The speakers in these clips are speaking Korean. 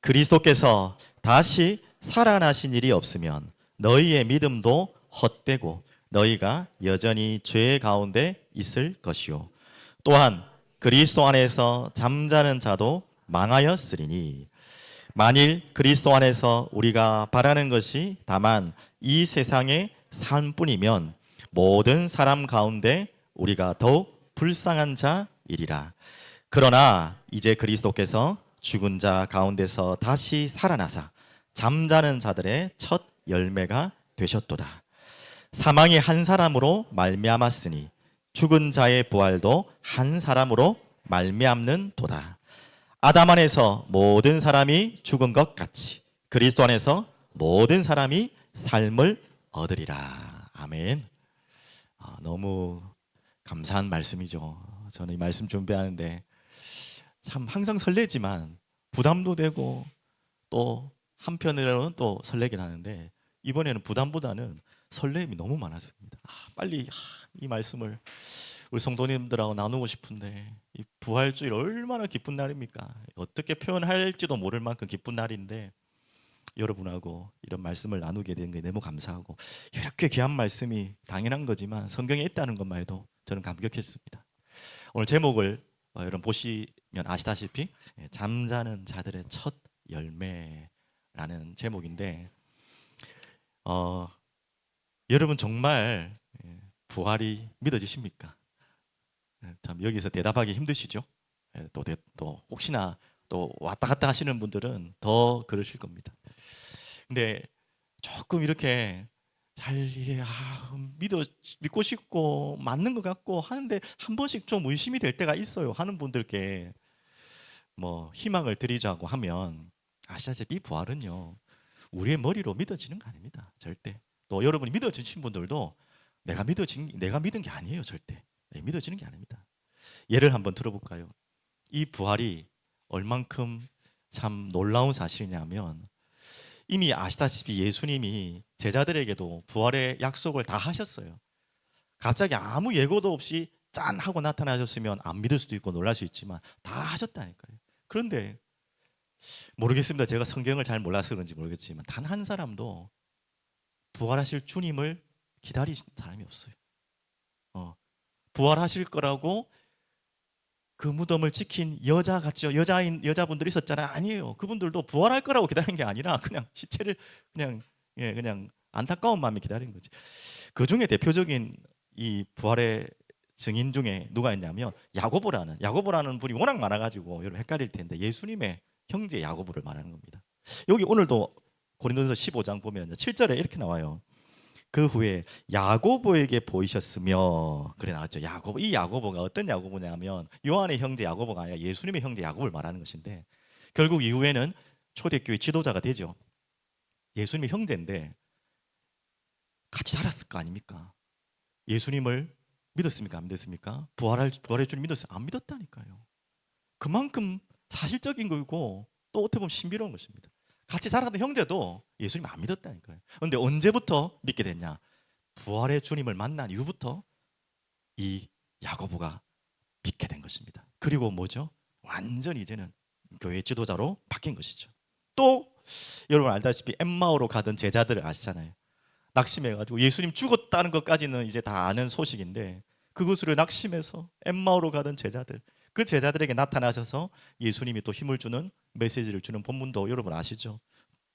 그리스도께서 다시 살아나신 일이 없으면 너희의 믿음도 헛되고 너희가 여전히 죄 가운데 있을 것이요. 또한 그리스도 안에서 잠자는 자도 망하였으리니 만일 그리스도 안에서 우리가 바라는 것이 다만 이 세상의 삶뿐이면 모든 사람 가운데 우리가 더욱 불쌍한 자이리라. 그러나 이제 그리스도께서 죽은 자 가운데서 다시 살아나사 잠자는 자들의 첫 열매가 되셨도다. 사망이 한 사람으로 말미암았으니 죽은 자의 부활도 한 사람으로 말미암는도다. 아담 안에서 모든 사람이 죽은 것 같이 그리스도 안에서 모든 사람이 삶을 얻으리라. 아멘. 너무 감사한 말씀이죠. 저는 이 말씀 준비하는데 참 항상 설레지만 부담도 되고 또 한편으로는 또 설레긴 하는데 이번에는 부담보다는 설렘이 너무 많았습니다. 빨리 이 말씀을 우리 성도님들하고 나누고 싶은데 이 부활주일 얼마나 기쁜 날입니까? 어떻게 표현할지도 모를 만큼 기쁜 날인데 여러분하고 이런 말씀을 나누게 된 게 너무 감사하고 이렇게 귀한 말씀이 당연한 거지만 성경에 있다는 것만 해도 저는 감격했습니다. 오늘 제목을 여러분 보시면 아시다시피 잠자는 자들의 첫 열매라는 제목인데 여러분 정말 부활이 믿어지십니까? 참 여기서 대답하기 힘드시죠? 또 혹시나 또 왔다 갔다 하시는 분들은 더 그러실 겁니다. 근데 조금 이렇게 잘 이게 믿고 싶고 맞는 것 같고 하는데 한 번씩 좀 의심이 될 때가 있어요. 하는 분들께 뭐 희망을 드리자고 하면 아시다시피 이 부활은요 우리의 머리로 믿어지는 거 아닙니다. 절대. 또 여러분이 믿어지신 분들도 내가 믿은 게 아니에요. 절대. 믿어지는 게 아닙니다. 예를 한번 들어볼까요? 이 부활이 얼만큼 참 놀라운 사실이냐면 이미 아시다시피 예수님이 제자들에게도 부활의 약속을 다 하셨어요. 갑자기 아무 예고도 없이 짠 하고 나타나셨으면 안 믿을 수도 있고 놀랄 수 있지만 다 하셨다니까요. 그런데 모르겠습니다. 제가 성경을 잘 몰라서 그런지 모르겠지만 단 한 사람도 부활하실 주님을 기다리신 사람이 없어요. 부활하실 거라고 그 무덤을 지킨 여자 같죠? 여자분들이 있었잖아요. 아니에요. 그분들도 부활할 거라고 기다린 게 아니라 그냥 시체를 그냥 안타까운 마음에 기다린 거지. 그 중에 대표적인 이 부활의 증인 중에 누가 있냐면 야고보라는 분이 워낙 많아가지고 여러분 헷갈릴 텐데 예수님의 형제 야고보를 말하는 겁니다. 여기 오늘도 고린도전서 15장 보면 7절에 이렇게 나와요. 그 후에 야고보에게 보이셨으며 그래 나왔죠. 이 야고보가 어떤 야고보냐면 요한의 형제 야고보가 아니라 예수님의 형제 야고보를 말하는 것인데 결국 이후에는 초대교회 지도자가 되죠. 예수님의 형제인데 같이 살았을 거 아닙니까? 예수님을 믿었습니까? 안 믿었습니까? 부활의 주님 믿었어요? 안 믿었다니까요. 그만큼 사실적인 거고 또 어떻게 보면 신비로운 것입니다. 같이 살았던 형제도 예수님 안 믿었다니까요. 그런데 언제부터 믿게 됐냐? 부활의 주님을 만난 이후부터 이 야고보가 믿게 된 것입니다. 그리고 뭐죠? 완전히 이제는 교회 지도자로 바뀐 것이죠. 또 여러분 알다시피 엠마오로 가던 제자들을 아시잖아요. 낙심해가지고 예수님 죽었다는 것까지는 이제 다 아는 소식인데 그것으로 낙심해서 엠마오로 가던 제자들, 그 제자들에게 나타나셔서 예수님이 또 힘을 주는 메시지를 주는 본문도 여러분 아시죠?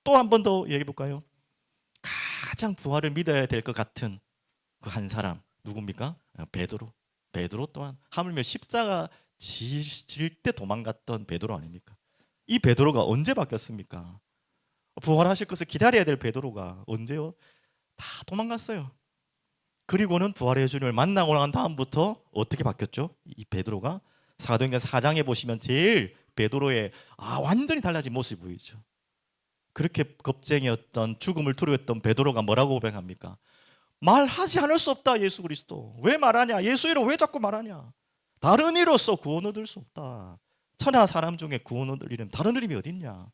또 한 번 더 얘기해 볼까요? 가장 부활을 믿어야 될 것 같은 그 한 사람 누굽니까? 베드로 또한 하물며 십자가 질 때 도망갔던 베드로 아닙니까? 이 베드로가 언제 바뀌었습니까? 부활하실 것을 기다려야 될 베드로가 언제요? 다 도망갔어요. 그리고는 부활의 주님을 만나고 난 다음부터 어떻게 바뀌었죠? 이 베드로가 사도행전 4장에 보시면 제일 베드로의 완전히 달라진 모습이 보이죠. 그렇게 겁쟁이였던 죽음을 두려워했던 베드로가 뭐라고 고백합니까? 말하지 않을 수 없다. 예수 그리스도 왜 말하냐? 예수 이름 왜 자꾸 말하냐? 다른 이로써 구원 얻을 수 없다. 천하 사람 중에 구원 얻을 이름 다른 이름이 어딨냐?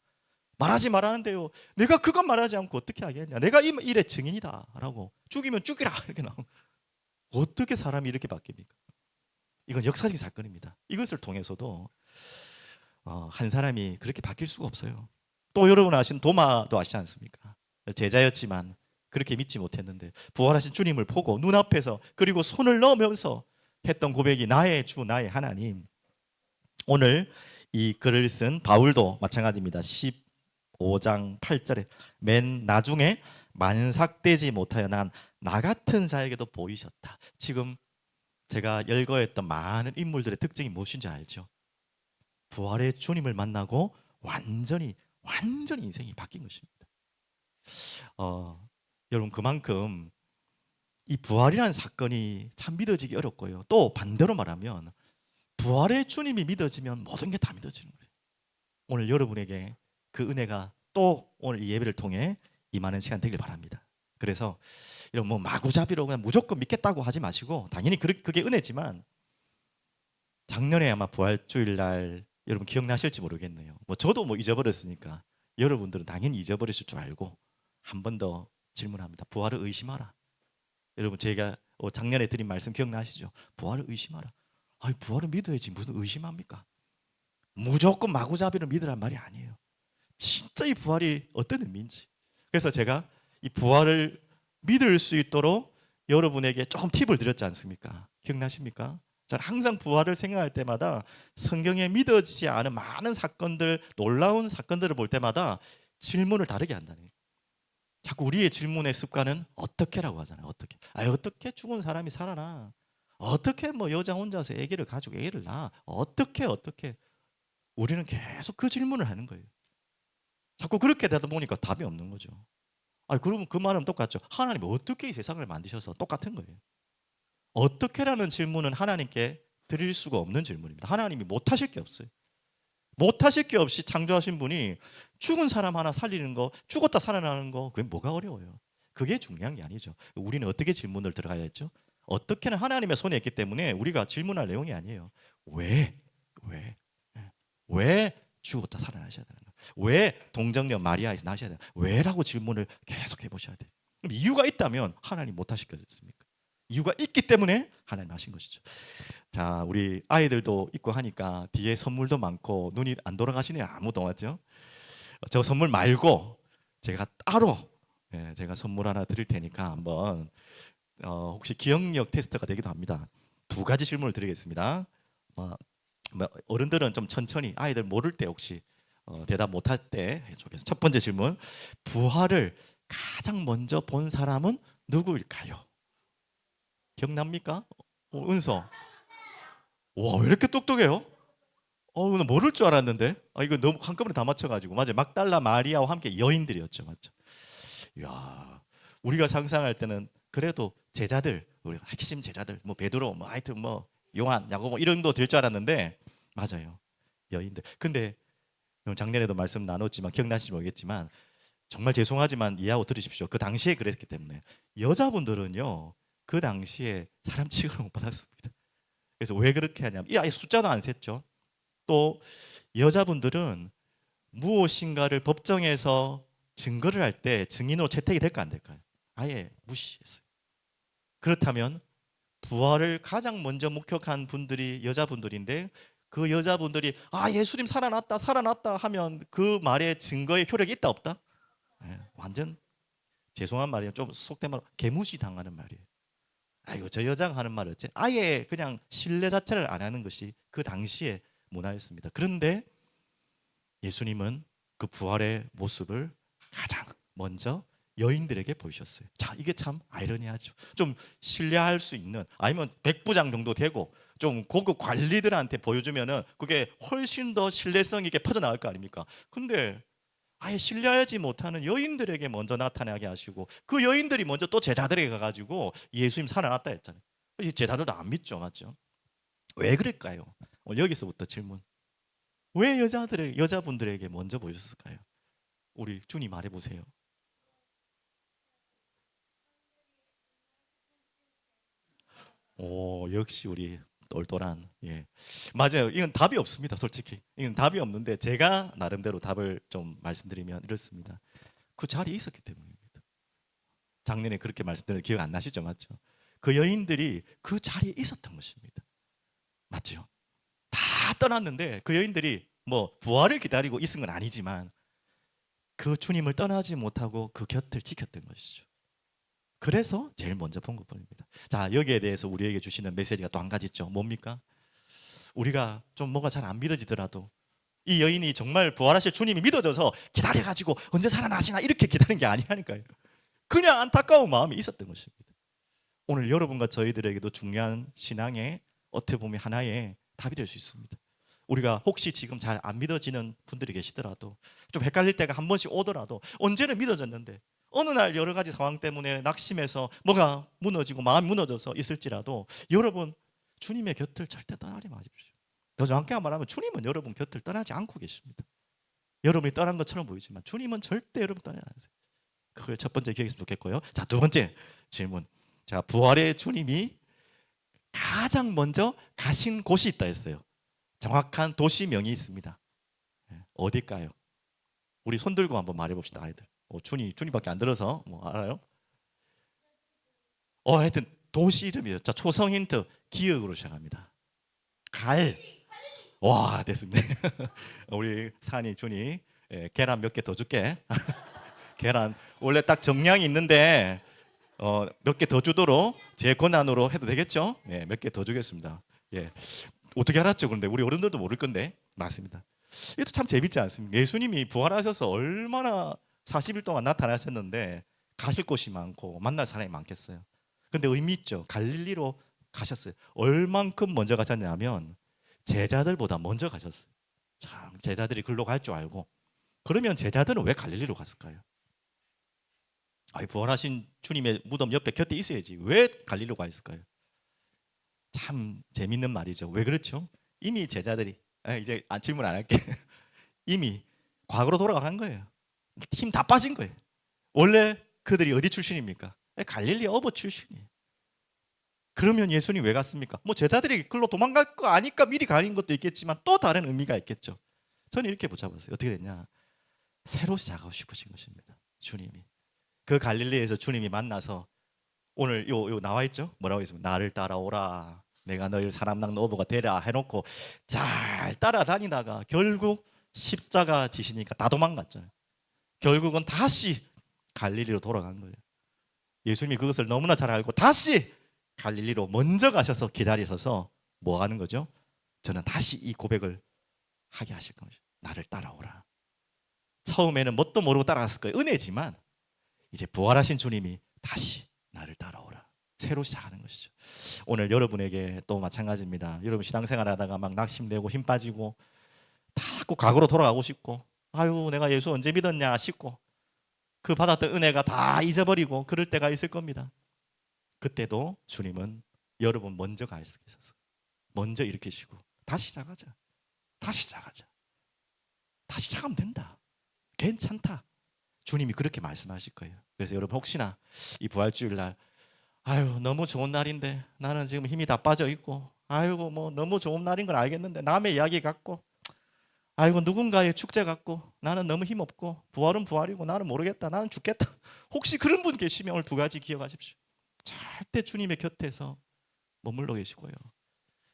말하지 말하는데요. 내가 그것 말하지 않고 어떻게 하겠냐? 내가 이 일의 증인이다라고 죽이면 죽이라 이렇게 나오고 어떻게 사람이 이렇게 바뀝니까? 이건 역사적인 사건입니다. 이것을 통해서도 한 사람이 그렇게 바뀔 수가 없어요. 또 여러분 아시는 도마도 아시지 않습니까? 제자였지만 그렇게 믿지 못했는데 부활하신 주님을 보고 눈앞에서 그리고 손을 넣으면서 했던 고백이 나의 주 나의 하나님. 오늘 이 글을 쓴 바울도 마찬가지입니다. 15장 8절에 맨 나중에 만삭되지 못하여 난 나 같은 자에게도 보이셨다. 지금 제가 열거했던 많은 인물들의 특징이 무엇인지 알죠? 부활의 주님을 만나고 완전히 인생이 바뀐 것입니다. 여러분 그만큼 이 부활이라는 사건이 참 믿어지기 어렵고요. 또 반대로 말하면 부활의 주님이 믿어지면 모든 게 다 믿어지는 거예요. 오늘 여러분에게 그 은혜가 또 오늘 이 예배를 통해 임하는 시간 되길 바랍니다. 그래서 이런 뭐 마구잡이로 그냥 무조건 믿겠다고 하지 마시고 당연히 그게 은혜지만 작년에 아마 부활주일 날 여러분 기억나실지 모르겠네요. 뭐 저도 뭐 잊어버렸으니까 여러분들은 당연히 잊어버리실 줄 알고 한 번 더 질문합니다. 부활을 의심하라. 여러분 제가 작년에 드린 말씀 기억나시죠? 부활을 의심하라. 아니 부활을 믿어야지 무슨 의심합니까? 무조건 마구잡이로 믿으란 말이 아니에요. 진짜 이 부활이 어떤 의미인지. 그래서 제가 이 부활을 믿을 수 있도록 여러분에게 조금 팁을 드렸지 않습니까? 기억나십니까? 저는 항상 부활을 생각할 때마다 성경에 믿어지지 않은 많은 사건들, 놀라운 사건들을 볼 때마다 질문을 다르게 한다는. 자꾸 우리의 질문의 습관은 어떻게라고 하잖아요. 어떻게? 어떻게 죽은 사람이 살아나? 어떻게 뭐 여자 혼자서 아기를 가지고 아기를 낳아? 어떻게? 우리는 계속 그 질문을 하는 거예요. 자꾸 그렇게 되다 보니까 답이 없는 거죠. 그러면 그 말은 똑같죠. 하나님이 어떻게 이 세상을 만드셔서 똑같은 거예요. 어떻게라는 질문은 하나님께 드릴 수가 없는 질문입니다. 하나님이 못하실 게 없어요. 못하실 게 없이 창조하신 분이 죽은 사람 하나 살리는 거, 죽었다 살아나는 거, 그게 뭐가 어려워요? 그게 중요한 게 아니죠. 우리는 어떻게 질문을 들어가야 했죠? 어떻게는 하나님의 손에 있기 때문에 우리가 질문할 내용이 아니에요. 왜? 왜 죽었다 살아나셔야 되는 거예요? 왜 동정녀 마리아에서 나셔야 되는 거예요? 왜라고 질문을 계속 해보셔야 돼요. 그럼 이유가 있다면 하나님 못하시겠습니까? 이유가 있기 때문에 하나님 하신 것이죠. 자, 우리 아이들도 있고 하니까 뒤에 선물도 많고 눈이 안 돌아가시네요. 아무도 맞죠? 저 선물 말고 제가 따로 제가 선물 하나 드릴 테니까 한번 혹시 기억력 테스트가 되기도 합니다. 두 가지 질문을 드리겠습니다. 어른들은 좀 천천히 아이들 모를 때 혹시 대답 못할 때 해주겠습니다. 첫 번째 질문, 부활을 가장 먼저 본 사람은 누구일까요? 기억납니까? 은서. 와, 왜 이렇게 똑똑해요? 나 모를 줄 알았는데. 이거 너무 한꺼번에 다 맞춰가지고. 맞아요. 막달라 마리아와 함께 여인들이었죠. 맞죠? 이야, 우리가 상상할 때는 그래도 제자들, 우리 핵심 제자들, 뭐 베드로, 뭐 하여튼 뭐 요한, 야고보 이런 거 될 줄 알았는데 맞아요. 여인들. 근데 작년에도 말씀 나눴지만 기억나실지 모르겠지만 정말 죄송하지만 이해하고 들으십시오. 그 당시에 그랬기 때문에 여자분들은요 그 당시에 사람 취급을 못 받았습니다. 그래서 왜 그렇게 하냐면 이 아예 숫자도 안 셌죠. 또 여자분들은 무엇인가를 법정에서 증거를 할 때 증인으로 채택이 될까 안 될까요? 아예 무시했어요. 그렇다면 부활을 가장 먼저 목격한 분들이 여자분들인데 그 여자분들이 예수님 살아났다 하면 그 말의 증거의 효력이 있다 없다? 완전 죄송한 말이에요. 좀 속된 말로 개무시 당하는 말이에요. 아이고 저 여자가 하는 말 어째? 아예 그냥 신뢰 자체를 안 하는 것이 그 당시의 문화였습니다. 그런데 예수님은 그 부활의 모습을 가장 먼저 여인들에게 보이셨어요. 자, 이게 참 아이러니하죠. 좀 신뢰할 수 있는 아니면 백부장 정도 되고 좀 고급 관리들한테 보여주면은 그게 훨씬 더 신뢰성 있게 퍼져나갈 거 아닙니까? 근데 아예 신뢰하지 못하는 여인들에게 먼저 나타나게 하시고 그 여인들이 먼저 또 제자들에게 가가지고 예수님 살아났다 했잖아요. 제자들도 안 믿죠, 맞죠? 왜 그럴까요? 오늘 여기서부터 질문. 왜 여자분들에게 먼저 보였을까요? 우리 주님 말해보세요. 오, 역시 우리 똘똘한. 예, 맞아요. 이건 답이 없습니다. 솔직히 이건 답이 없는데 제가 나름대로 답을 좀 말씀드리면 이렇습니다. 그 자리에 있었기 때문입니다. 작년에 그렇게 말씀드렸는데 기억 안 나시죠? 맞죠? 그 여인들이 그 자리에 있었던 것입니다. 맞죠? 다 떠났는데 그 여인들이 뭐 부활을 기다리고 있은 건 아니지만 그 주님을 떠나지 못하고 그 곁을 지켰던 것이죠. 그래서 제일 먼저 본 것뿐입니다. 자, 여기에 대해서 우리에게 주시는 메시지가 또 한 가지 있죠. 뭡니까? 우리가 좀 뭐가 잘 안 믿어지더라도 이 여인이 정말 부활하실 주님이 믿어져서 기다려가지고 언제 살아나시나 이렇게 기다린 게 아니라니까요. 그냥 안타까운 마음이 있었던 것입니다. 오늘 여러분과 저희들에게도 중요한 신앙의 어떻게 보면 하나의 답이 될 수 있습니다. 우리가 혹시 지금 잘 안 믿어지는 분들이 계시더라도, 좀 헷갈릴 때가 한 번씩 오더라도, 언제는 믿어졌는데 어느 날 여러 가지 상황 때문에 낙심해서 뭐가 무너지고 마음이 무너져서 있을지라도, 여러분 주님의 곁을 절대 떠나지 마십시오. 더 정확하게 말하면 주님은 여러분 곁을 떠나지 않고 계십니다. 여러분이 떠난 것처럼 보이지만 주님은 절대 여러분 떠나지 않으세요. 그걸 첫 번째 기억했으면 좋겠고요. 자, 두 번째 질문. 자, 부활의 주님이 가장 먼저 가신 곳이 있다 했어요. 정확한 도시명이 있습니다. 어딜까요? 우리 손 들고 한번 말해봅시다, 아이들. 준이밖에 안 들어서 뭐 알아요? 하여튼 도시 이름이에요. 자, 초성 힌트 기억으로 시작합니다. 와, 됐습니다. 우리 산이 준이 계란 몇 개 더 줄게. 계란 원래 딱 정량이 있는데 몇 개 더 주도록 제 권한으로 해도 되겠죠? 네, 몇 개 더 주겠습니다. 예. 어떻게 알았죠? 그런데 우리 어른들도 모를 건데. 맞습니다. 이것도 참 재밌지 않습니까? 예수님이 부활하셔서 얼마나 40일 동안 나타나셨는데 가실 곳이 많고 만날 사람이 많겠어요. 근데 의미 있죠. 갈릴리로 가셨어요. 얼만큼 먼저 가셨냐면 제자들보다 먼저 가셨어요. 참, 제자들이 글로 갈 줄 알고. 그러면 제자들은 왜 갈릴리로 갔을까요? 부활하신 주님의 무덤 옆에 곁에 있어야지 왜 갈릴리로 가 있을까요? 참 재밌는 말이죠. 왜 그렇죠? 이미 제자들이 이제 질문 안 할게. 이미 과거로 돌아간 거예요. 힘 다 빠진 거예요. 원래 그들이 어디 출신입니까? 갈릴리 어부 출신이에요. 그러면 예수님 왜 갔습니까? 뭐 제자들이 글로 도망갈 거 아니까 미리 가는 것도 있겠지만 또 다른 의미가 있겠죠. 저는 이렇게 붙잡았어요. 어떻게 됐냐? 새로 시작하고 싶으신 것입니다. 주님이 그 갈릴리에서 주님이 만나서 오늘 요 나와 있죠? 뭐라고 했습니까? 나를 따라오라. 내가 너희를 사람 낚는 어부가 되라 해놓고 잘 따라다니다가 결국 십자가 지시니까 다 도망갔잖아요. 결국은 다시 갈릴리로 돌아간 거예요. 예수님이 그것을 너무나 잘 알고 다시 갈릴리로 먼저 가셔서 기다리셔서 뭐 하는 거죠? 저는 다시 이 고백을 하게 하실 거죠. 나를 따라오라. 처음에는 뭣도 모르고 따라갔을 거예요. 은혜지만 이제 부활하신 주님이 다시 나를 따라오라. 새로 시작하는 것이죠. 오늘 여러분에게 또 마찬가지입니다. 여러분 신앙생활 하다가 막 낙심되고 힘 빠지고 자꾸 과거로 돌아가고 싶고 내가 예수 언제 믿었냐 싶고 그 받았던 은혜가 다 잊어버리고 그럴 때가 있을 겁니다. 그때도 주님은 여러분 먼저 갈 수 있어서 먼저 일으키시고 다시 시작하자. 다시 시작하자. 다시 시작하면 된다. 괜찮다. 주님이 그렇게 말씀하실 거예요. 그래서 여러분 혹시나 이 부활주일날 너무 좋은 날인데 나는 지금 힘이 다 빠져 있고 뭐 너무 좋은 날인 걸 알겠는데 남의 이야기 같고 누군가의 축제 같고 나는 너무 힘없고 부활은 부활이고 나는 모르겠다. 나는 죽겠다. 혹시 그런 분 계시면 오늘 두 가지 기억하십시오. 절대 주님의 곁에서 머물러 계시고요.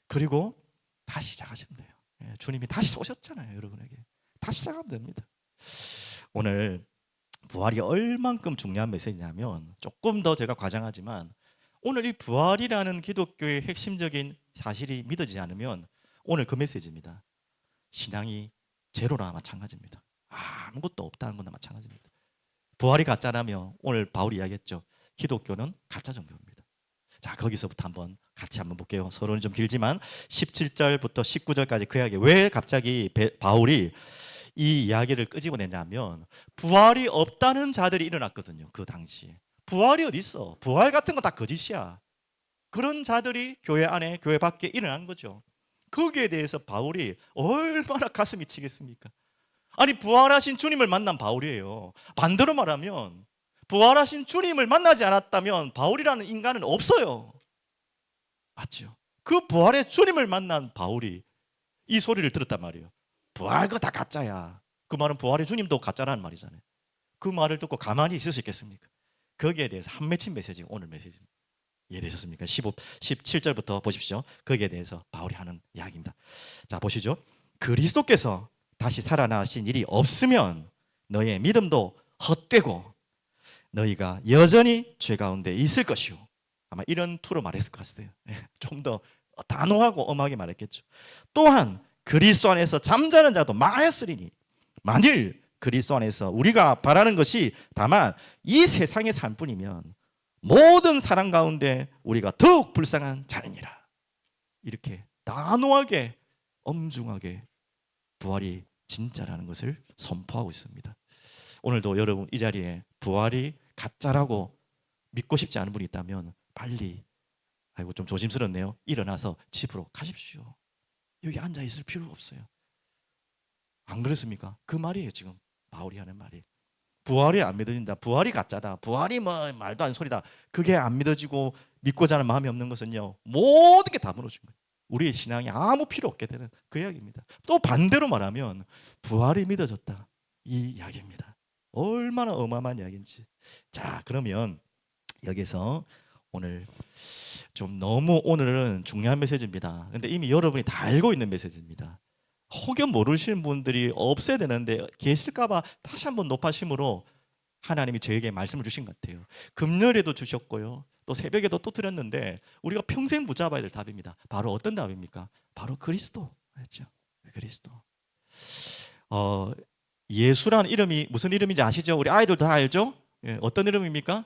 그리고 다시 시작하시면 돼요. 주님이 다시 오셨잖아요. 여러분에게. 다시 시작하면 됩니다. 오늘 부활이 얼만큼 중요한 메시지냐면 조금 더 제가 과장하지만 오늘 이 부활이라는 기독교의 핵심적인 사실이 믿어지지 않으면 오늘 그 메시지입니다. 신앙이 제로나 마찬가지입니다. 아무것도 없다는 거나 마찬가지입니다. 부활이 가짜라면 오늘 바울이 이야기했죠. 기독교는 가짜 종교입니다. 자, 거기서부터 같이 한번 볼게요. 서론이 좀 길지만 17절부터 19절까지 그 이야기. 왜 갑자기 바울이 이 이야기를 끄집어내냐면 부활이 없다는 자들이 일어났거든요. 그 당시에. 부활이 어디 있어? 부활 같은 거 다 거짓이야. 그런 자들이 교회 안에 교회 밖에 일어난 거죠. 거기에 대해서 바울이 얼마나 가슴이 치겠습니까? 부활하신 주님을 만난 바울이에요. 반대로 말하면 부활하신 주님을 만나지 않았다면 바울이라는 인간은 없어요. 맞죠? 그 부활의 주님을 만난 바울이 이 소리를 들었단 말이에요. 부활 거 다 가짜야. 그 말은 부활의 주님도 가짜라는 말이잖아요. 그 말을 듣고 가만히 있을 수 있겠습니까? 거기에 대해서 한 맺힌 메시지가 오늘 메시지입니다. 이해되셨습니까? 17절부터 보십시오. 거기에 대해서 바울이 하는 이야기입니다. 자, 보시죠. 그리스도께서 다시 살아나신 일이 없으면 너의 믿음도 헛되고 너희가 여전히 죄 가운데 있을 것이요. 아마 이런 투로 말했을 것 같아요. 좀 더 단호하고 엄하게 말했겠죠. 또한 그리스도 안에서 잠자는 자도 망하였으리니 만일 그리스도 안에서 우리가 바라는 것이 다만 이 세상의 삶뿐이면 모든 사람 가운데 우리가 더욱 불쌍한 자느니라. 이렇게 단호하게 엄중하게 부활이 진짜라는 것을 선포하고 있습니다. 오늘도 여러분 이 자리에 부활이 가짜라고 믿고 싶지 않은 분이 있다면 빨리, 아이고 좀 조심스럽네요, 일어나서 집으로 가십시오. 여기 앉아 있을 필요가 없어요. 안 그렇습니까? 그 말이에요. 지금 바울이 하는 말이. 부활이 안 믿어진다, 부활이 가짜다, 부활이 뭐 말도 안 되는 소리다, 그게 안 믿어지고 믿고자 하는 마음이 없는 것은요, 모든 게 다 무너진 거예요. 우리의 신앙이 아무 필요 없게 되는 그 이야기입니다. 또 반대로 말하면 부활이 믿어졌다, 이 이야기입니다. 얼마나 어마어마한 이야기인지. 자, 그러면 여기서 오늘 좀 너무 오늘은 중요한 메시지입니다. 근데 이미 여러분이 다 알고 있는 메시지입니다. 혹여 모르시는 분들이 없어야 되는데 계실까봐 다시 한번 높아심으로 하나님이 저에게 말씀을 주신 것 같아요. 금요일에도 주셨고요, 또 새벽에도 또 드렸는데 우리가 평생 붙잡아야 될 답입니다. 바로 어떤 답입니까? 바로 그리스도. 그렇죠? 그리스도. 예수라는 이름이 무슨 이름인지 아시죠? 우리 아이들 다 알죠? 예, 어떤 이름입니까?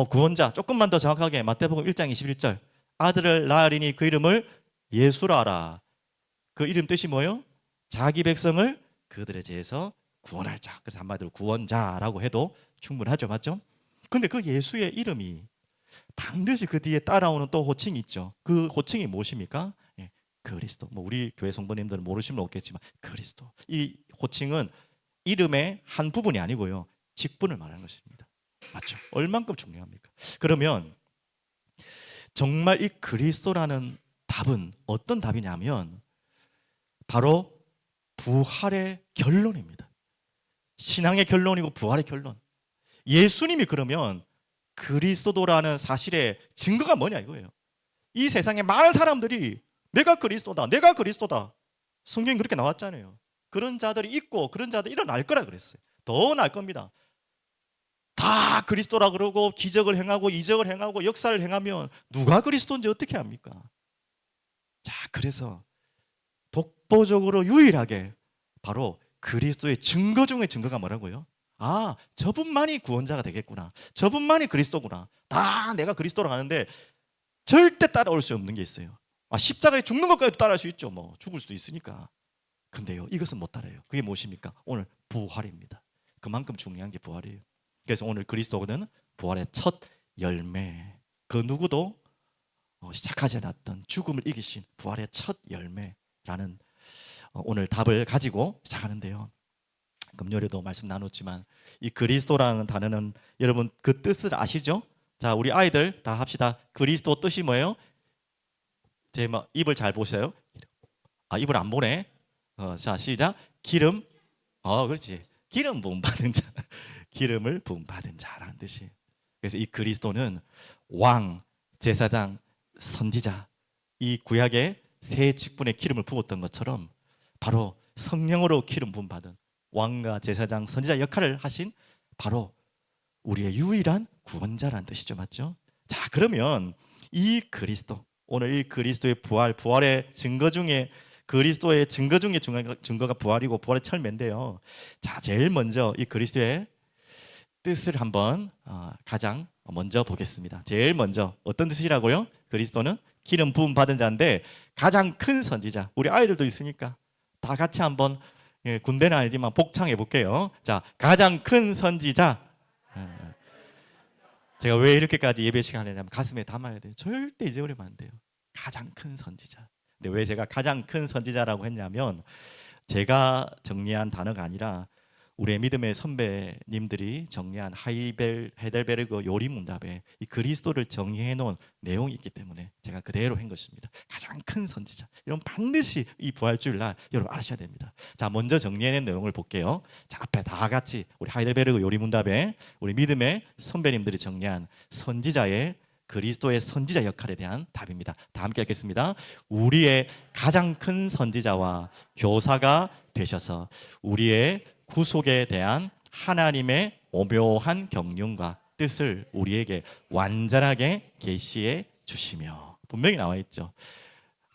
구원자. 조금만 더 정확하게 마태복음 1장 21절. 아들을 낳으리니 그 이름을 예수라 하라. 그 이름 뜻이 뭐예요? 자기 백성을 그들의 죄에서 구원할 자. 그래서 한마디로 구원자라고 해도 충분하죠. 맞죠? 그런데 그 예수의 이름이 반드시 그 뒤에 따라오는 또 호칭이 있죠. 그 호칭이 무엇입니까? 예, 그리스도. 뭐 우리 교회 성도님들은 모르시면 없겠지만 그리스도. 이 호칭은 이름의 한 부분이 아니고요, 직분을 말하는 것입니다. 맞죠? 얼만큼 중요합니까? 그러면 정말 이 그리스도라는 답은 어떤 답이냐면 바로 부활의 결론입니다. 신앙의 결론이고 부활의 결론. 예수님이 그러면 그리스도라는 사실의 증거가 뭐냐 이거예요. 이 세상에 많은 사람들이 내가 그리스도다, 내가 그리스도다, 성경에 그렇게 나왔잖아요. 그런 자들이 있고 그런 자들이 일어날 거라 그랬어요. 더 날 겁니다. 다 그리스도라 그러고 기적을 행하고 이적을 행하고 역사를 행하면 누가 그리스도인지 어떻게 합니까? 자, 그래서 독보적으로 유일하게 바로 그리스도의 증거 중의 증거가 뭐라고요? 아, 저분만이 구원자가 되겠구나, 저분만이 그리스도구나. 다 내가 그리스도로 가는데 절대 따라올 수 없는 게 있어요. 십자가에 죽는 것까지도 따라할 수 있죠. 뭐 죽을 수도 있으니까. 근데요, 이것은 못 따라요. 그게 무엇입니까? 오늘 부활입니다. 그만큼 중요한 게 부활이에요. 그래서 오늘 그리스도는 부활의 첫 열매, 그 누구도 시작하지 않았던 죽음을 이기신 부활의 첫 열매라는 오늘 답을 가지고 시작하는데요. 금요일에도 말씀 나눴지만 이 그리스도라는 단어는 여러분 그 뜻을 아시죠? 자, 우리 아이들 다 합시다. 그리스도 뜻이 뭐예요? 제 입을 잘 보세요. 입을 안 보네. 자, 시작. 기름. 그렇지. 기름 부음 받은 자. 기름을 부음 받은 자라는 뜻이에요. 그래서 이 그리스도는 왕, 제사장, 선지자, 이 구약의 세 직분의 기름을 부었던 것처럼 바로 성령으로 기름 부음 받은 왕과 제사장, 선지자 역할을 하신 바로 우리의 유일한 구원자라는 뜻이죠. 맞죠? 자, 그러면 이 그리스도, 오늘 이 그리스도의 부활의 증거 중에 그리스도의 증거 중에 중요한 증거가 부활이고 부활의 철매인데요. 자, 제일 먼저 이 그리스도의 뜻을 한번 가장 먼저 보겠습니다. 제일 먼저 어떤 뜻이라고요? 그리스도는 기름 부음 받은 자인데 가장 큰 선지자. 우리 아이들도 있으니까 다 같이 한번, 군대는 아니지만 복창해 볼게요. 자, 가장 큰 선지자. 제가 왜 이렇게까지 예배 시간을 하냐면 가슴에 담아야 돼요. 절대 잊어버리면 안 돼요. 가장 큰 선지자. 근데 왜 제가 가장 큰 선지자라고 했냐면 제가 정리한 단어가 아니라 우리의 믿음의 선배님들이 정리한 하이델베르그 요리문답에 이 그리스도를 정의해 놓은 내용이 있기 때문에 제가 그대로 한 것입니다. 가장 큰 선지자. 여러분 반드시 이 부활주일날 여러분 아셔야 됩니다. 자, 먼저 정리해낸 내용을 볼게요. 자, 앞에 다 같이 우리 하이델베르그 요리문답에 우리 믿음의 선배님들이 정리한 선지자의 그리스도의 선지자 역할에 대한 답입니다. 다 함께 읽겠습니다. 우리의 가장 큰 선지자와 교사가 되셔서 우리의 구속에 대한 하나님의 오묘한 경륜과 뜻을 우리에게 완전하게 계시해 주시며, 분명히 나와 있죠.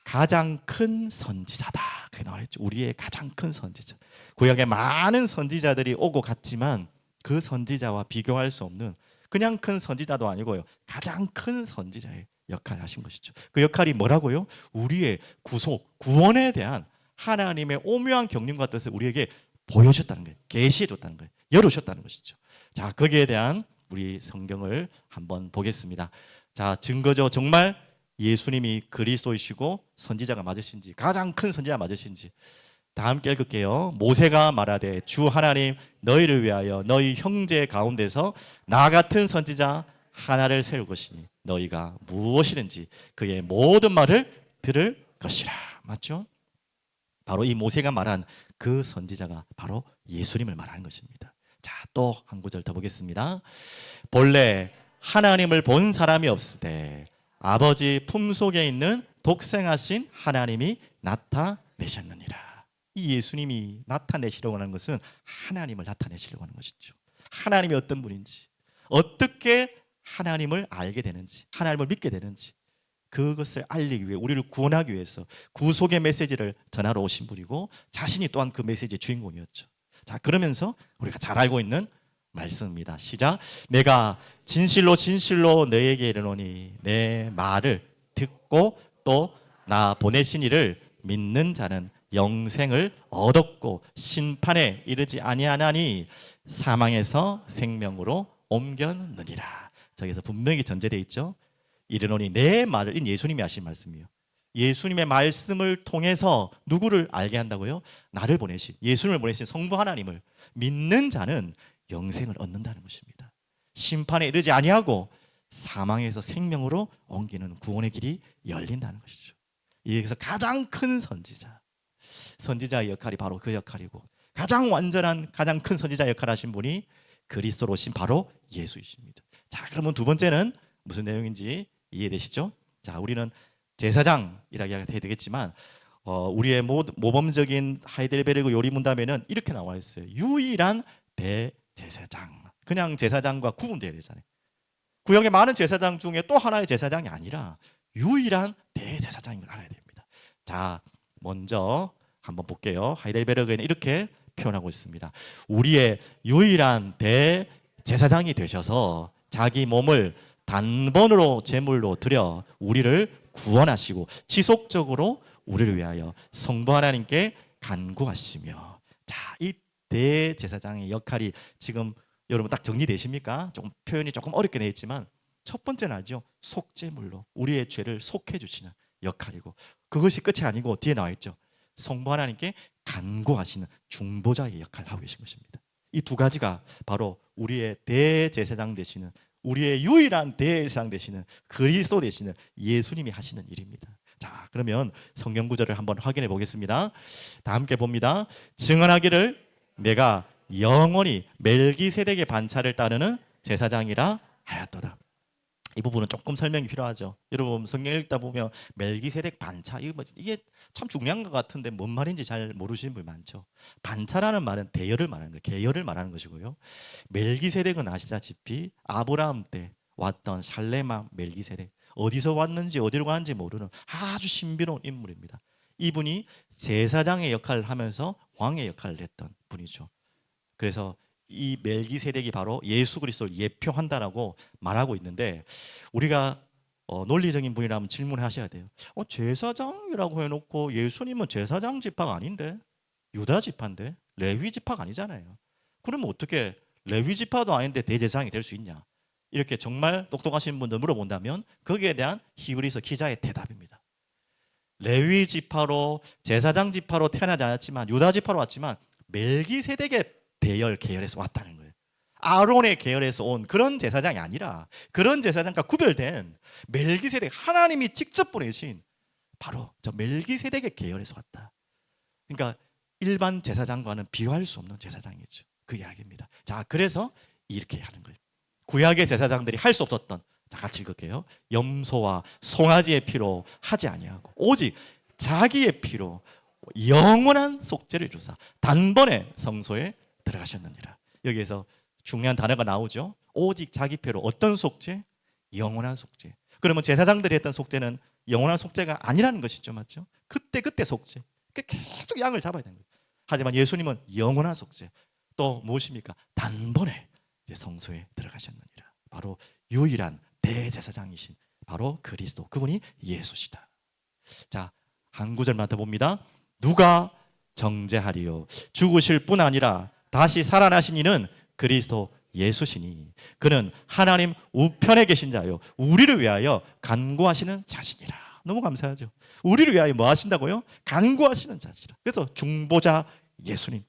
가장 큰 선지자다. 그렇게 나와 있죠. 우리의 가장 큰 선지자. 구약에 많은 선지자들이 오고 갔지만 그 선지자와 비교할 수 없는, 그냥 큰 선지자도 아니고요, 가장 큰 선지자의 역할을 하신 것이죠. 그 역할이 뭐라고요? 우리의 구속, 구원에 대한 하나님의 오묘한 경륜과 뜻을 우리에게 보여줬다는 거예요. 계시해줬다는 거예요. 열어주셨다는 것이죠. 자, 거기에 대한 우리 성경을 한번 보겠습니다. 자, 증거죠. 정말 예수님이 그리스도이시고 선지자가 맞으신지, 가장 큰 선지자 맞으신지 다 함께 읽을게요. 모세가 말하되 주 하나님 너희를 위하여 너희 형제 가운데서 나 같은 선지자 하나를 세울 것이니 너희가 무엇이든지 그의 모든 말을 들을 것이라. 맞죠? 바로 이 모세가 말한 그 선지자가 바로 예수님을 말하는 것입니다. 자, 또 한 구절 더 보겠습니다. 본래 하나님을 본 사람이 없으되 아버지 품속에 있는 독생하신 하나님이 나타내셨느니라. 이 예수님이 나타내시려고 하는 것은 하나님을 나타내시려고 하는 것이죠. 하나님이 어떤 분인지, 어떻게 하나님을 알게 되는지, 하나님을 믿게 되는지, 그것을 알리기 위해, 우리를 구원하기 위해서 구속의 메시지를 전하러 오신 분이고 자신이 또한 그 메시지의 주인공이었죠. 자, 그러면서 우리가 잘 알고 있는 말씀입니다. 시작. 내가 진실로 진실로 너에게 이르노니 내 말을 듣고 또 나 보내신 이를 믿는 자는 영생을 얻었고 심판에 이르지 아니하나니 사망에서 생명으로 옮겼느니라. 저기서 분명히 전제되어 있죠. 이르노니 내 말을, 이 예수님이 하신 말씀이에요. 예수님의 말씀을 통해서 누구를 알게 한다고요? 나를 보내신, 예수님을 보내신 성부 하나님을 믿는 자는 영생을 얻는다는 것입니다. 심판에 이르지 아니하고 사망에서 생명으로 옮기는 구원의 길이 열린다는 것이죠. 여기서 가장 큰 선지자, 선지자의 역할이 바로 그 역할이고, 가장 완전한, 가장 큰 선지자 역할을 하신 분이 그리스도로 오신 바로 예수이십니다. 자, 그러면 두 번째는 무슨 내용인지 이해되시죠? 자, 우리는 제사장이라고 해야 되겠지만 우리의 모범적인 하이델베르그 요리 문답에는 이렇게 나와 있어요. 유일한 대제사장. 그냥 제사장과 구분되어야 되잖아요. 구약의 많은 제사장 중에 또 하나의 제사장이 아니라 유일한 대제사장인 걸 알아야 됩니다. 자, 먼저 한번 볼게요. 하이델베르그에는 이렇게 표현하고 있습니다. 우리의 유일한 대제사장이 되셔서 자기 몸을 단번으로 제물로 드려 우리를 구원하시고 지속적으로 우리를 위하여 성부 하나님께 간구하시며. 자, 이 대제사장의 역할이 지금 여러분 딱 정리되십니까? 조금 표현이 조금 어렵게 되어 있지만 첫 번째는 알죠? 속죄물로 우리의 죄를 속해 주시는 역할이고, 그것이 끝이 아니고 뒤에 나와 있죠. 성부 하나님께 간구하시는 중보자의 역할을 하고 계신 것입니다. 이 두 가지가 바로 우리의 대제사장 되시는, 우리의 유일한 대제사장 되시는 그리스도 되시는 예수님이 하시는 일입니다. 자, 그러면 성경 구절을 한번 확인해 보겠습니다. 다 함께 봅니다. 증언하기를 내가 영원히 멜기세덱의 반차를 따르는 제사장이라 하였도다. 이 부분은 조금 설명이 필요하죠. 여러분 성경 읽다 보면 멜기세덱 반차, 이게 참 중요한 것 같은데 뭔 말인지 잘 모르시는 분이 많죠. 반차라는 말은 대열을 말하는 거예요. 계열을 말하는 것이고요. 멜기세덱은 아시다시피 아브라함 때 왔던 살레마 멜기세덱, 어디서 왔는지 어디로 가는지 모르는 아주 신비로운 인물입니다. 이분이 제사장의 역할을 하면서 왕의 역할을 했던 분이죠. 그래서 이 멜기세덱이 바로 예수 그리스도를 예표한다라고 말하고 있는데, 우리가 논리적인 분이라면 질문하셔야 돼요. 제사장이라고 해놓고 예수님은 제사장 지파가 아닌데, 유다 지파인데, 레위 지파가 아니잖아요. 그러면 어떻게 레위 지파도 아닌데 대제사장이 될 수 있냐? 이렇게 정말 똑똑하신 분들 물어본다면 거기에 대한 히브리서 기자의 대답입니다. 레위 지파로, 제사장 지파로 태어나지 않았지만 유다 지파로 왔지만 멜기세덱의 계열에서 왔다는 거예요. 아론의 계열에서 온 그런 제사장이 아니라, 그런 제사장과 구별된 멜기세덱, 하나님이 직접 보내신 바로 저 멜기세덱의 계열에서 왔다. 그러니까 일반 제사장과는 비교할 수 없는 제사장이죠. 그 이야기입니다. 자, 그래서 이렇게 하는 거예요. 구약의 제사장들이 할 수 없었던, 자, 같이 읽을게요. 염소와 송아지의 피로 하지 아니하고 오직 자기의 피로 영원한 속죄를 이루사 단번에 성소에 들어가셨느니라. 여기에서 중요한 단어가 나오죠. 오직 자기 표로 어떤 속죄? 영원한 속죄. 그러면 제사장들이 했던 속죄는 영원한 속죄가 아니라는 것이죠, 맞죠? 그때 속죄. 계속 양을 잡아야 되는 거예요. 하지만 예수님은 영원한 속죄. 또 무엇입니까? 단번에 이제 성소에 들어가셨느니라. 바로 유일한 대제사장이신 바로 그리스도, 그분이 예수시다. 자, 한 구절만 더 봅니다. 누가 정죄하리요? 죽으실 뿐 아니라 다시 살아나신 이는 그리스도 예수시니 그는 하나님 우편에 계신 자요 우리를 위하여 간구하시는 자시니라. 너무 감사하죠. 우리를 위하여 뭐 하신다고요? 간구하시는 자시라. 그래서 중보자 예수님,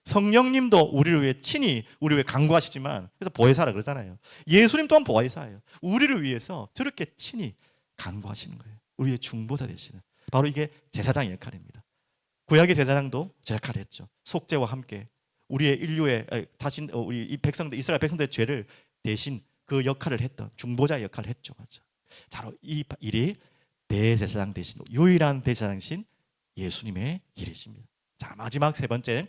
성령님도 우리를 위해 친히 우리를 위해 간구하시지만, 그래서 보혜사라 그러잖아요. 예수님 또한 보혜사예요. 우리를 위해서 저렇게 친히 간구하시는 거예요. 우리의 중보자 되시는, 바로 이게 제사장의 역할입니다. 구약의 제사장도 제 역할을 했죠. 속죄와 함께 우리의 인류의 자신, 우리 이 백성들, 이스라엘 백성들의 죄를 대신 그 역할을 했던 중보자의 역할을 했죠, 맞죠? 바로 이 일이 대제사장 대신 유일한 대제사장이신 예수님의 일이십니다. 자, 마지막 세 번째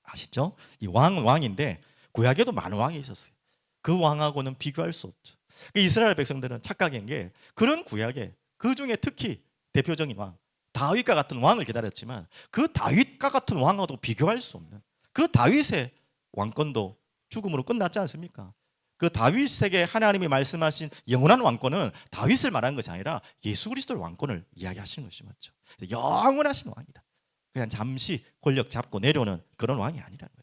아시죠? 이 왕은 왕인데 구약에도 많은 왕이 있었어요. 그 왕하고는 비교할 수 없죠. 이스라엘 백성들은 착각한 게 그런 구약에 그 중에 특히 대표적인 왕 다윗과 같은 왕을 기다렸지만 그 다윗과 같은 왕하고도 비교할 수 없는 그 다윗의 왕권도 죽음으로 끝났지 않습니까? 그 다윗에게 하나님이 말씀하신 영원한 왕권은 다윗을 말하는 것이 아니라 예수 그리스도의 왕권을 이야기하시는 것이 맞죠. 영원하신 왕이다. 그냥 잠시 권력 잡고 내려오는 그런 왕이 아니라는 거예요.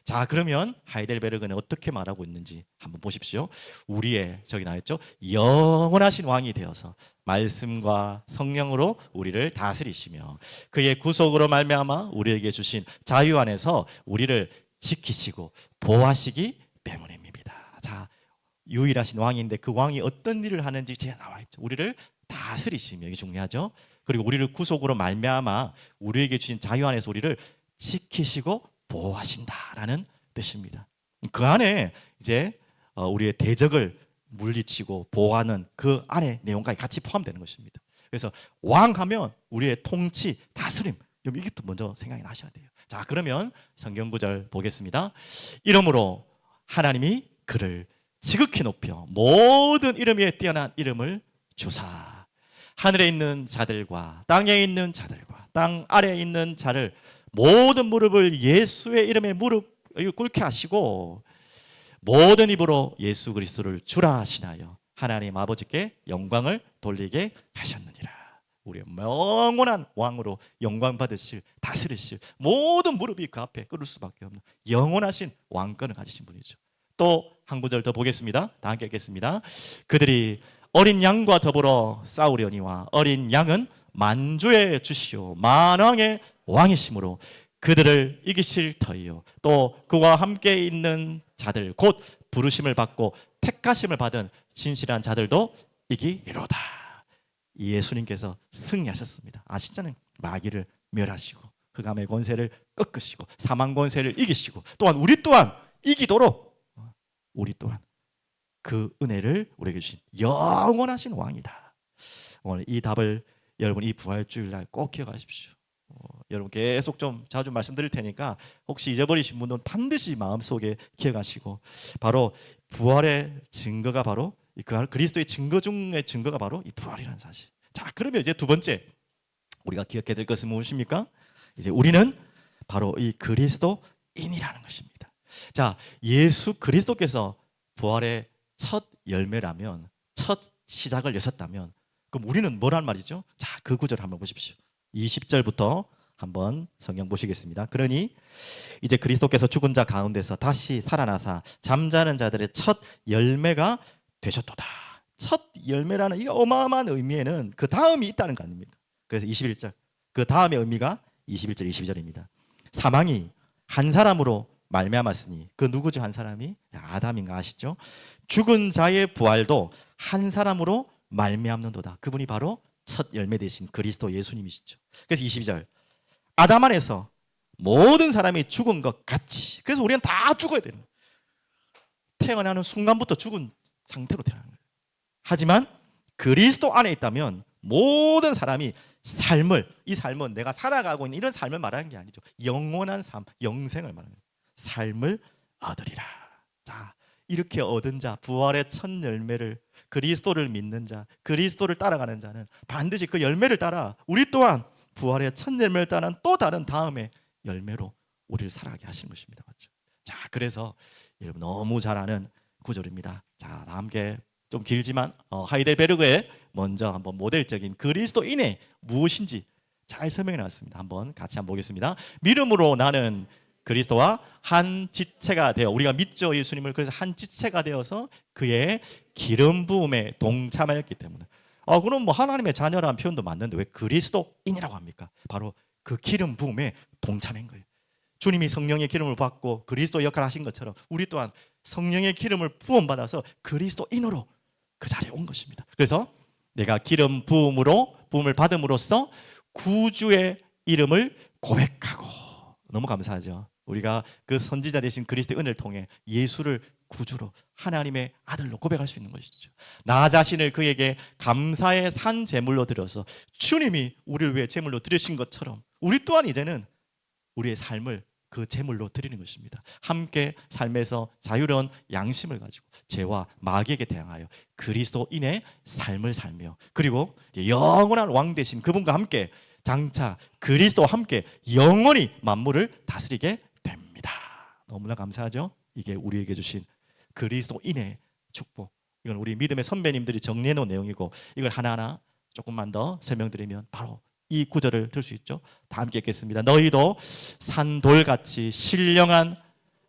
자, 그러면 하이델베르그는 어떻게 말하고 있는지 한번 보십시오. 우리의, 저기 나왔죠? 영원하신 왕이 되어서 말씀과 성령으로 우리를 다스리시며 그의 구속으로 말미암아 우리에게 주신 자유 안에서 우리를 지키시고 보호하시기 때문입니다. 자, 유일하신 왕인데 그 왕이 어떤 일을 하는지 제가 나와 있죠. 우리를 다스리시며, 이게 중요하죠. 그리고 우리를 구속으로 말미암아 우리에게 주신 자유 안에서 우리를 지키시고 보호하신다라는 뜻입니다. 그 안에 이제 우리의 대적을 물리치고 보호하는 그 안에 내용까지 같이 포함되는 것입니다. 그래서 왕하면 우리의 통치, 다스림, 이게 또 먼저 생각이 나셔야 돼요. 자, 그러면 성경 구절 보겠습니다. 이러므로 하나님이 그를 지극히 높여 모든 이름 위에 뛰어난 이름을 주사 하늘에 있는 자들과 땅에 있는 자들과 땅 아래에 있는 자를 모든 무릎을 예수의 이름에 무릎 꿇게 하시고 모든 입으로 예수 그리스도를 주라 하시나요 하나님 아버지께 영광을 돌리게 하셨느니라. 우리의 영원한 왕으로 영광 받으실, 다스리실, 모든 무릎이 그 앞에 꿇을 수밖에 없는 영원하신 왕권을 가지신 분이죠. 또 한 구절 더 보겠습니다. 다 함께 읽겠습니다. 그들이 어린 양과 더불어 싸우려니와 어린 양은 만주의 주시오 만왕의 왕이시므로 그들을 이기실 터이요 또 그와 함께 있는 자들 곧 부르심을 받고 택하심을 받은 진실한 자들도 이기리로다. 예수님께서 승리하셨습니다. 아시잖아요. 마귀를 멸하시고 흑암의 권세를 꺾으시고 사망 권세를 이기시고 또한 우리 또한 이기도록 우리 또한 그 은혜를 우리에게 주신 영원하신 왕이다. 오늘 이 답을 여러분 이 부활주일날 꼭 기억하십시오. 여러분 계속 좀 자주 말씀드릴 테니까 혹시 잊어버리신 분은 반드시 마음속에 기억하시고 바로 부활의 증거가 바로 그리스도의 증거 중의 증거가 바로 이 부활이라는 사실. 자, 그러면 이제 두 번째 우리가 기억해야 될 것은 무엇입니까? 이제 우리는 바로 이 그리스도인이라는 것입니다. 자, 예수 그리스도께서 부활의 첫 열매라면, 첫 시작을 여셨다면 그럼 우리는 뭐란 말이죠? 자, 그 구절 한번 보십시오. 20절부터 한번 성경 보시겠습니다. 그러니 이제 그리스도께서 죽은 자 가운데서 다시 살아나사 잠자는 자들의 첫 열매가 되셨도다. 첫 열매라는 이 어마어마한 의미에는 그 다음이 있다는 거 아닙니까? 그래서 21절 그 다음의 의미가 21절 22절입니다. 사망이 한 사람으로 말미암았으니 그 누구죠? 한 사람이 아담인가 아시죠? 죽은 자의 부활도 한 사람으로 말미암는도다. 그분이 바로 첫 열매 되신 그리스도 예수님이시죠. 그래서 22절 아담 안에서 모든 사람이 죽은 것 같이, 그래서 우리는 다 죽어야 되는 거예요. 태어나는 순간부터 죽은 상태로 태어나는 거예요. 하지만 그리스도 안에 있다면 모든 사람이 삶을, 이 삶은 내가 살아가고 있는 이런 삶을 말하는 게 아니죠. 영원한 삶, 영생을 말하는 거예요. 삶을 얻으리라. 자, 이렇게 얻은 자, 부활의 첫 열매를, 그리스도를 믿는 자, 그리스도를 따라가는 자는 반드시 그 열매를 따라 우리 또한 부활의 첫 열매를 따른 또 다른 다음의 열매로 우리를 살아가게 하신 것입니다. 맞죠? 자, 그래서 여러분 너무 잘 아는 구절입니다. 자, 함께 좀 길지만 하이델베르그의 먼저 한번 모델적인 그리스도인의 무엇인지 잘 설명해 놨습니다. 한번 같이 한번 보겠습니다. 믿음으로 나는 그리스도와 한 지체가 되어, 우리가 믿죠 예수님을. 그래서 한 지체가 되어서 그의 기름 부음에 동참하였기 때문에. 그럼 뭐 하나님의 자녀라는 표현도 맞는데 왜 그리스도인이라고 합니까? 바로 그 기름 부음에 동참한 거예요. 주님이 성령의 기름을 받고 그리스도 역할을 하신 것처럼 우리 또한 성령의 기름을 부음받아서 그리스도인으로 그 자리에 온 것입니다. 그래서 내가 기름 부음을 받음으로써 구주의 이름을 고백하고, 너무 감사하죠. 우리가 그 선지자 되신 그리스도의 은혜를 통해 예수를 구주로, 하나님의 아들로 고백할 수 있는 것이죠. 나 자신을 그에게 감사의 산 제물로 드려서 주님이 우리를 위해 제물로 드리신 것처럼 우리 또한 이제는 우리의 삶을 그 제물로 드리는 것입니다. 함께 삶에서 자유로운 양심을 가지고 죄와 마귀에게 대항하여 그리스도인의 삶을 살며, 그리고 영원한 왕 되신 그분과 함께 장차 그리스도와 함께 영원히 만물을 다스리게 됩니다. 너무나 감사하죠? 이게 우리에게 주신 그리스도인의 축복. 이건 우리 믿음의 선배님들이 정리해 놓은 내용이고, 이걸 하나하나 조금만 더 설명드리면 바로 이 구절을 들 수 있죠. 다 함께 읽겠습니다. 너희도 산돌같이 신령한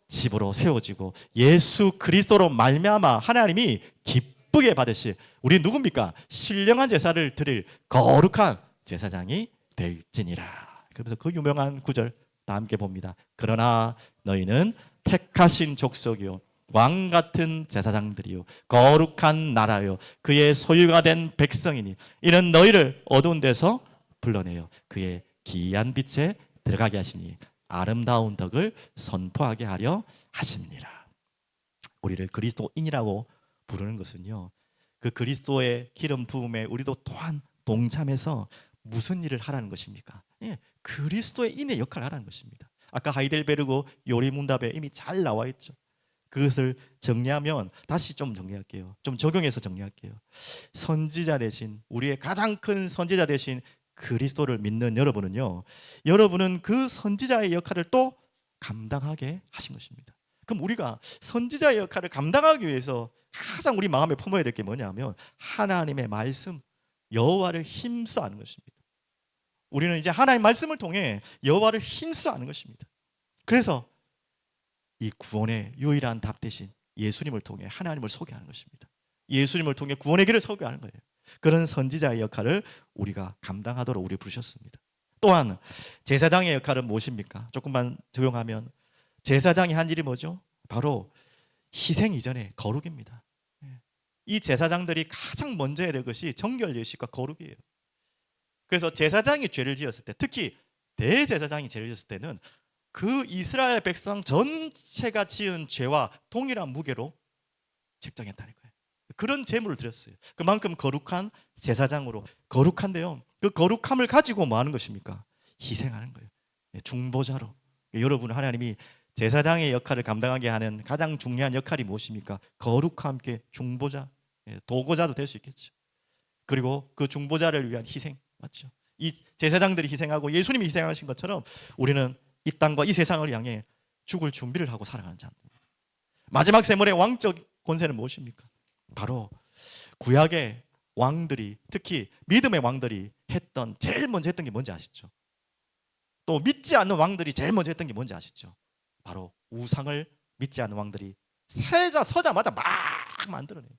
집으로 세워지고 예수 그리스도로 말미암아 하나님이 기쁘게 받으실, 우리 누굽니까? 신령한 제사를 드릴 거룩한 제사장이 될지니라. 그러면서 그 유명한 구절 다 함께 봅니다. 그러나 너희는 택하신 족속이요 왕 같은 제사장들이요 거룩한 나라요 그의 소유가 된 백성이니 이는 너희를 어두운 데서 불러내어 그의 기이한 빛에 들어가게 하시니 아름다운 덕을 선포하게 하려 하십니다. 우리를 그리스도인이라고 부르는 것은요, 그 그리스도의 기름 부음에 우리도 또한 동참해서 무슨 일을 하라는 것입니까? 그리스도의 인의 역할을 하라는 것입니다. 아까 하이델베르그 요리문답에 이미 잘 나와 있죠. 그것을 정리하면, 다시 좀 정리할게요. 좀 적용해서 정리할게요. 선지자 대신, 우리의 가장 큰 선지자 대신 그리스도를 믿는 여러분은요, 여러분은 그 선지자의 역할을 또 감당하게 하신 것입니다. 그럼 우리가 선지자의 역할을 감당하기 위해서 가장 우리 마음에 품어야 될 게 뭐냐면 하나님의 말씀, 여호와를 힘써 아는 것입니다. 우리는 이제 하나님의 말씀을 통해 여호와를 힘써 아는 것입니다. 그래서 이 구원의 유일한 답 대신 예수님을 통해 하나님을 소개하는 것입니다. 예수님을 통해 구원의 길을 소개하는 거예요. 그런 선지자의 역할을 우리가 감당하도록 우리 부르셨습니다. 또한 제사장의 역할은 무엇입니까? 조금만 적용하면 제사장이 한 일이 뭐죠? 바로 희생 이전의 거룩입니다. 이 제사장들이 가장 먼저 해야 될 것이 정결예식과 거룩이에요. 그래서 제사장이 죄를 지었을 때, 특히 대제사장이 죄를 지었을 때는 그 이스라엘 백성 전체가 지은 죄와 동일한 무게로 책정했다는 거예요. 그런 제물을 드렸어요. 그만큼 거룩한 제사장으로, 거룩한데요, 그 거룩함을 가지고 뭐 하는 것입니까? 희생하는 거예요. 중보자로. 여러분, 하나님이 제사장의 역할을 감당하게 하는 가장 중요한 역할이 무엇입니까? 거룩과 함께 중보자, 도고자도 될 수 있겠죠. 그리고 그 중보자를 위한 희생, 맞죠? 이 제사장들이 희생하고 예수님이 희생하신 것처럼 우리는 이 땅과 이 세상을 향해 죽을 준비를 하고 살아가는 자입니다. 마지막 세물의 왕적 권세는 무엇입니까? 바로 구약의 왕들이, 특히 믿음의 왕들이 했던, 제일 먼저 했던 게 뭔지 아시죠? 또 믿지 않는 왕들이 제일 먼저 했던 게 뭔지 아시죠? 바로 우상을 믿지 않는 왕들이 서자마자 막 만들어내요.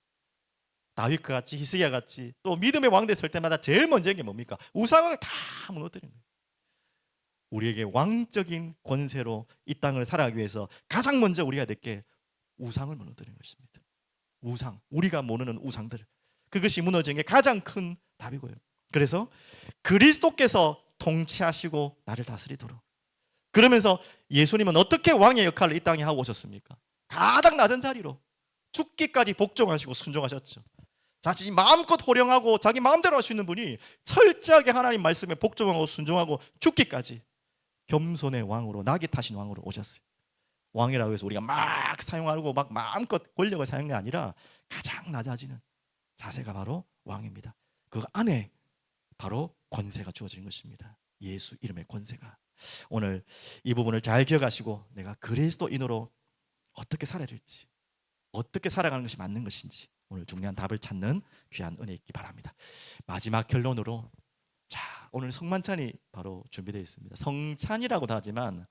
다윗과 같이, 히스기야 같이, 또 믿음의 왕들 설 때마다 제일 먼저 한 게 뭡니까? 우상을 다 무너뜨리는 거예요. 우리에게 왕적인 권세로 이 땅을 살아가기 위해서 가장 먼저 우리가 될 게 우상을 무너뜨리는 것입니다. 우상, 우리가 모르는 우상들, 그것이 무너지는 게 가장 큰 답이고요. 그래서 그리스도께서 통치하시고 나를 다스리도록, 그러면서 예수님은 어떻게 왕의 역할을 이 땅에 하고 오셨습니까? 가장 낮은 자리로 죽기까지 복종하시고 순종하셨죠. 자신이 마음껏 호령하고 자기 마음대로 할 수 있는 분이 철저하게 하나님 말씀에 복종하고 순종하고 죽기까지 겸손의 왕으로, 낙이 타신 왕으로 오셨어요. 왕이라고 해서 우리가 막 사용하고 막 마음껏 권력을 사용하는 게 아니라 가장 낮아지는 자세가 바로 왕입니다. 그 안에 바로 권세가 주어지는 것입니다. 예수 이름의 권세가. 오늘 이 부분을 잘 기억하시고 내가 그리스도인으로 어떻게 살아야 될지, 어떻게 살아가는 것이 맞는 것인지 오늘 중요한 답을 찾는 귀한 은혜 있기 바랍니다. 마지막 결론으로, 자, 오늘 성만찬이 바로 준비되어 있습니다. 성찬이라고도 하지만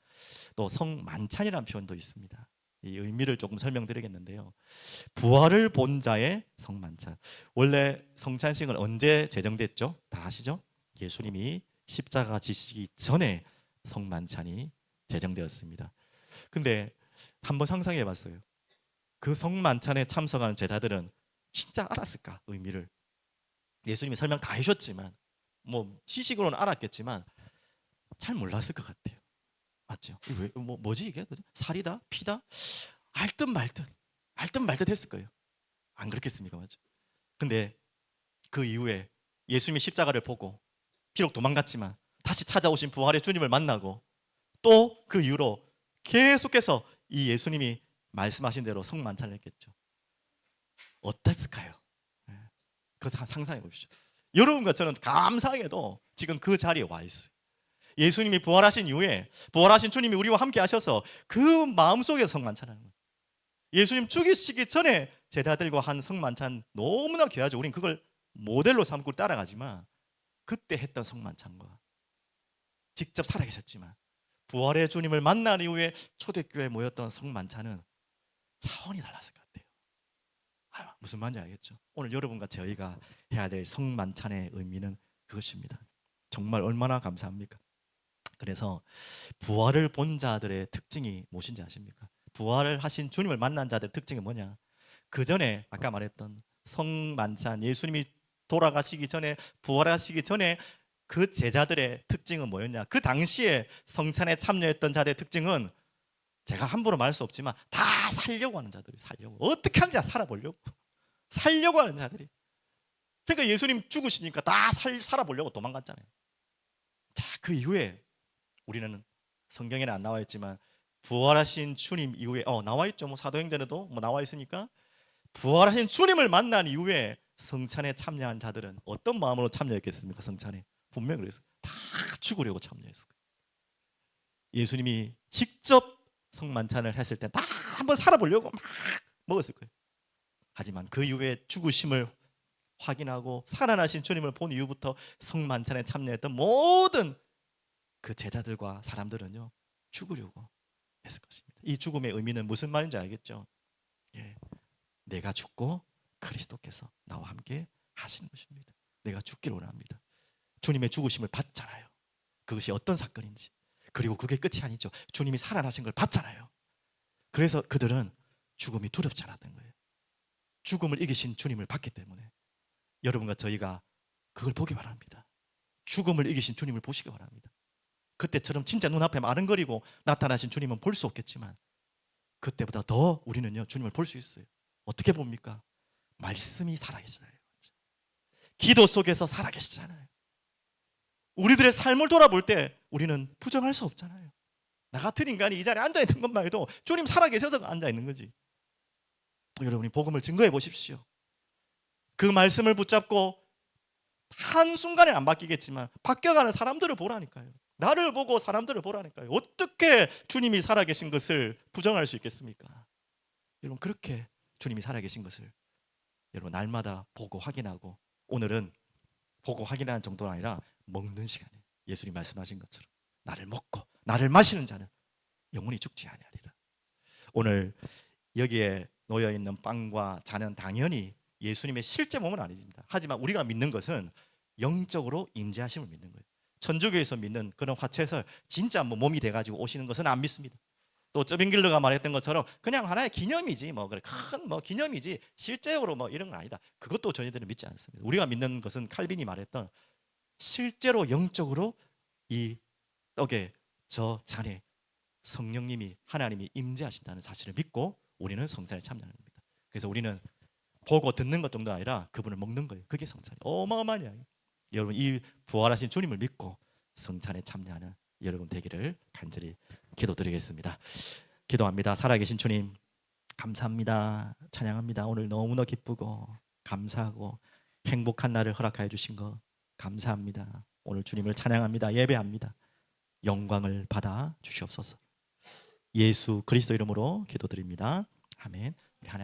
또 성만찬이라는 표현도 있습니다. 이 의미를 조금 설명드리겠는데요. 부활을 본 자의 성만찬. 원래 성찬식은 언제 제정됐죠? 다 아시죠? 예수님이 십자가 지시기 전에 성만찬이 제정되었습니다. 근데 한번 상상해 봤어요. 그 성만찬에 참석하는 제자들은 진짜 알았을까? 의미를. 예수님이 설명 다 해주셨지만 뭐 지식으로는 알았겠지만 잘 몰랐을 것 같아요. 맞죠? 뭐지 이게? 살이다? 피다? 알듯 말듯 했을 거예요. 안 그렇겠습니까? 맞죠? 근데 그 이후에 예수님이 십자가를 보고 비록 도망갔지만 다시 찾아오신 부활의 주님을 만나고 또 그 이후로 계속해서 이 예수님이 말씀하신 대로 성만찬을 했겠죠. 어땠을까요? 그거 상상해 보십시오. 여러분과 저는 감사하게도 지금 그 자리에 와 있어요. 예수님이 부활하신 이후에 부활하신 주님이 우리와 함께 하셔서 그 마음속에서 성만찬하는 거예요. 예수님 죽이시기 전에 제자들과 한 성만찬 너무나 귀하죠. 우린 그걸 모델로 삼고 따라가지만 그때 했던 성만찬과 직접 살아계셨지만 부활의 주님을 만난 이후에 초대교회에 모였던 성만찬은 차원이 달랐을 것 같아요. 무슨 말인지 알겠죠? 오늘 여러분과 저희가 해야 될 성만찬의 의미는 그것입니다. 정말 얼마나 감사합니까? 그래서 부활을 본 자들의 특징이 무엇인지 아십니까? 부활을 하신 주님을 만난 자들의 특징이 뭐냐? 그 전에 아까 말했던 성만찬, 예수님이 돌아가시기 전에, 부활하시기 전에 그 제자들의 특징은 뭐였냐? 그 당시에 성찬에 참여했던 자들의 특징은 제가 함부로 말할 수 없지만 다 살려고 하는 자들이, 살려고, 어떻게 하는지 살아보려고, 살려고 하는 자들이. 그러니까 예수님 죽으시니까 다 살아보려고 도망갔잖아요. 자, 그 이후에 우리는 성경에는 안 나와 있지만 부활하신 주님 이후에 나와 있죠. 뭐 사도행전에도 뭐 나와 있으니까 부활하신 주님을 만난 이후에 성찬에 참여한 자들은 어떤 마음으로 참여했겠습니까? 성찬에 분명히 그랬어요. 다 죽으려고 참여했을 거예요. 예수님이 직접 성만찬을 했을 때 다 한번 살아보려고 막 먹었을 거예요. 하지만 그 이후에 죽으심을 확인하고 살아나신 주님을 본 이후부터 성만찬에 참여했던 모든 그 제자들과 사람들은요, 죽으려고 했을 것입니다. 이 죽음의 의미는 무슨 말인지 알겠죠? 예, 내가 죽고 그리스도께서 나와 함께 하시는 것입니다. 내가 죽기를 원합니다. 주님의 죽으심을 봤잖아요. 그것이 어떤 사건인지. 그리고 그게 끝이 아니죠. 주님이 살아나신 걸 봤잖아요. 그래서 그들은 죽음이 두렵지 않았던 거예요. 죽음을 이기신 주님을 봤기 때문에 여러분과 저희가 그걸 보기 바랍니다. 죽음을 이기신 주님을 보시기 바랍니다. 그때처럼 진짜 눈앞에 아른거리고 나타나신 주님은 볼 수 없겠지만 그때보다 더 우리는요, 주님을 볼 수 있어요. 어떻게 봅니까? 말씀이 살아계시잖아요. 기도 속에서 살아계시잖아요. 우리들의 삶을 돌아볼 때 우리는 부정할 수 없잖아요. 나 같은 인간이 이 자리에 앉아있는 것만 해도 주님 살아계셔서 앉아있는 거지. 또 여러분이 복음을 증거해 보십시오. 그 말씀을 붙잡고 한순간에 안 바뀌겠지만 바뀌어가는 사람들을 보라니까요. 나를 보고 사람들을 보라니까요. 어떻게 주님이 살아계신 것을 부정할 수 있겠습니까? 여러분, 그렇게 주님이 살아계신 것을 여러분 날마다 보고 확인하고, 오늘은 보고 확인하는 정도가 아니라 먹는 시간이에요. 예수님 말씀하신 것처럼 나를 먹고 나를 마시는 자는 영원히 죽지 아니하리라. 오늘 여기에 놓여있는 빵과 잔은 당연히 예수님의 실제 몸은 아닙니다. 하지만 우리가 믿는 것은 영적으로 임재하심을 믿는 거예요. 천주교에서 믿는 그런 화채설, 진짜 뭐 몸이 돼가지고 오시는 것은 안 믿습니다. 또 쩌빙길러가 말했던 것처럼 그냥 하나의 기념이지, 뭐 그래 큰 뭐 기념이지 실제로 뭐 이런 건 아니다. 그것도 저희들은 믿지 않습니다. 우리가 믿는 것은 칼빈이 말했던 실제로 영적으로 이 떡에 저 잔에 성령님이, 하나님이 임재하신다는 사실을 믿고 우리는 성찬에 참여하는 겁니다. 그래서 우리는 보고 듣는 것 정도 아니라 그분을 먹는 거예요. 그게 성찬이에요. 어마어마한 이야기. 여러분, 이 부활하신 주님을 믿고 성찬에 참여하는 여러분 되기를 간절히 기도드리겠습니다. 기도합니다. 살아계신 주님, 감사합니다. 찬양합니다. 오늘 너무나 기쁘고 감사하고 행복한 날을 허락하여 주신 것 감사합니다. 오늘 주님을 찬양합니다. 예배합니다. 영광을 받아 주시옵소서. 예수 그리스도 이름으로 기도드립니다. 아멘. 우리 하나님